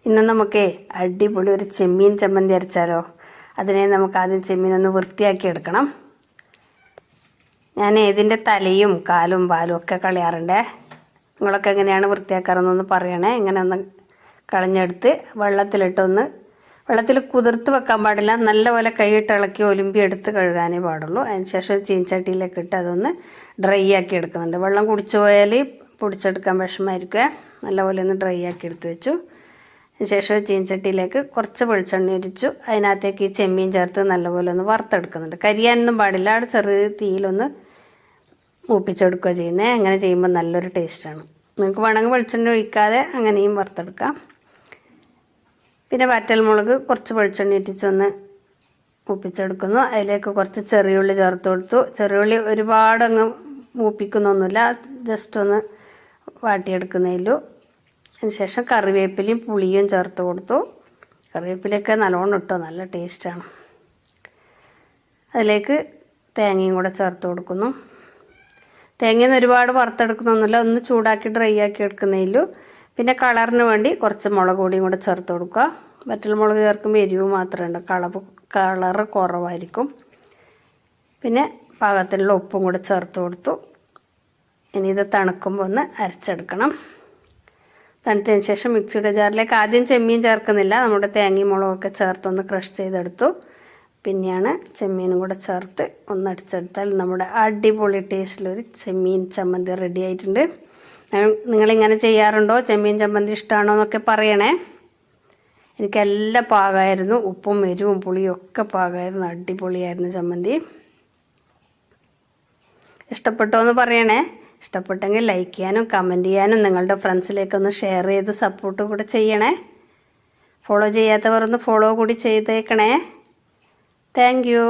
ഇന്ന് നമുക്ക് അടിപൊളി ഒരു ചെമ്മീൻ ചമ്മന്തി അരച്ചാലോ. അതിനെ നമുക്ക് ആദ്യം ചെമ്മീനൊന്ന് വൃത്തിയാക്കി എടുക്കണം. ഞാൻ ഇതിൻ്റെ തലയും കാലും പാലും ഒക്കെ കളയാറുണ്ടേ. നിങ്ങളൊക്കെ എങ്ങനെയാണ് വൃത്തിയാക്കാറെന്നൊന്ന് പറയണേ. ഇങ്ങനെ ഒന്ന് കളഞ്ഞെടുത്ത് വെള്ളത്തിൽ കുതിർത്ത് വെക്കാൻ പാടില്ല. നല്ലപോലെ കൈയിട്ട് ഇളക്കി ഒലുമ്പി എടുത്ത് കഴുകാനേ പാടുള്ളൂ. അതിനുശേഷം ചീൻചട്ടിയിലേക്ക് ഇട്ട് അതൊന്ന് ഡ്രൈ ആക്കി എടുക്കുന്നുണ്ട്. വെള്ളം കുടിച്ചു പോയാൽ പൊടിച്ചെടുക്കാൻ വിഷമമായിരിക്കും. നല്ലപോലെ ഒന്ന് ഡ്രൈ ആക്കി എടുത്ത് വെച്ചു. അതിനുശേഷം ചീൻചട്ടിയിലേക്ക് കുറച്ച് വെളിച്ചെണ്ണ ഒഴിച്ചു. അതിനകത്തേക്ക് ഈ ചെമ്മീൻ ചേർത്ത് നല്ലപോലെ ഒന്ന് വറുത്തെടുക്കുന്നുണ്ട്. കരിയാനൊന്നും പാടില്ല. അവിടെ ചെറിയ തീയിലൊന്ന് മൂപ്പിച്ചെടുക്കുക ചെയ്യുന്നത്. അങ്ങനെ ചെയ്യുമ്പോൾ നല്ലൊരു ടേസ്റ്റാണ്. നിങ്ങൾക്ക് വേണമെങ്കിൽ വെളിച്ചെണ്ണ ഒഴിക്കാതെ അങ്ങനെയും വറുത്തെടുക്കാം. പിന്നെ വറ്റൽമുളക് കുറച്ച് വെളിച്ചെണ്ണ ഇട്ടിച്ചൊന്ന് മൂപ്പിച്ചെടുക്കുന്നു. അതിലേക്ക് കുറച്ച് ചെറിയുള്ളി ചേർത്ത് കൊടുത്തു. ചെറിയുള്ളി ഒരുപാടങ്ങ് മൂപ്പിക്കുന്നൊന്നുമില്ല, ജസ്റ്റ് ഒന്ന് വാട്ടിയെടുക്കുന്നതിലും. അതിനുശേഷം കറിവേപ്പിലയും പുളിയും ചേർത്ത് കൊടുത്തു. കറിവേപ്പിലയൊക്കെ നല്ലോണം ഇട്ടോ, നല്ല ടേസ്റ്റാണ്. അതിലേക്ക് തേങ്ങയും കൂടെ ചേർത്ത് കൊടുക്കുന്നു. തേങ്ങയൊന്നും ഒരുപാട് വറുത്തെടുക്കുന്നൊന്നുമില്ല, ഒന്ന് ചൂടാക്കി ഡ്രൈ ആക്കി എടുക്കുന്നതിലും. പിന്നെ കളറിന് വേണ്ടി കുറച്ച് മുളക് പൊടിയും കൂടെ ചേർത്ത് കൊടുക്കുക. വറ്റൽമുളക് ചേർക്കുമ്പോൾ എരിവ് മാത്രമേ ഉണ്ട്, കളറ് കുറവായിരിക്കും. പിന്നെ പാകത്തിനുള്ള ഉപ്പും കൂടെ ചേർത്ത് കൊടുത്തു. ഇനി ഇത് തണുക്കുമ്പോൾ ഒന്ന് അരച്ചെടുക്കണം. തണുത്തതിന് ശേഷം മിക്സിയുടെ ജാറിലേക്ക് ആദ്യം ചെമ്മീൻ ചേർക്കുന്നില്ല, നമ്മുടെ തേങ്ങയും മുളകൊക്കെ ചേർത്തൊന്ന് ക്രഷ് ചെയ്തെടുത്തു. പിന്നെയാണ് ചെമ്മീനും കൂടെ ചേർത്ത് ഒന്ന് അടിച്ചെടുത്താൽ നമ്മുടെ അടിപൊളി ടേസ്റ്റിലൊരു ചെമ്മീൻ ചമ്മന്തി റെഡി ആയിട്ടുണ്ട്. നിങ്ങളിങ്ങനെ ചെയ്യാറുണ്ടോ? ചെമ്മീൻ ചമ്മന്തി ഇഷ്ടമാണോ എന്നൊക്കെ പറയണേ. എനിക്കെല്ലാം പാകമായിരുന്നു. ഉപ്പും എരിവും പുളിയും ഒക്കെ പാകമായിരുന്നു. അടിപൊളിയായിരുന്നു ചമ്മന്തി. ഇഷ്ടപ്പെട്ടോ എന്ന് പറയണേ. ഇഷ്ടപ്പെട്ടെങ്കിൽ ലൈക്ക് ചെയ്യാനും കമൻറ്റ് ചെയ്യാനും നിങ്ങളുടെ ഫ്രണ്ട്സിലേക്കൊന്ന് ഷെയർ ചെയ്ത് സപ്പോർട്ട് കൂടെ ചെയ്യണേ. ഫോളോ ചെയ്യാത്തവർ ഒന്ന് ഫോളോ കൂടി ചെയ്തേക്കണേ. Thank you.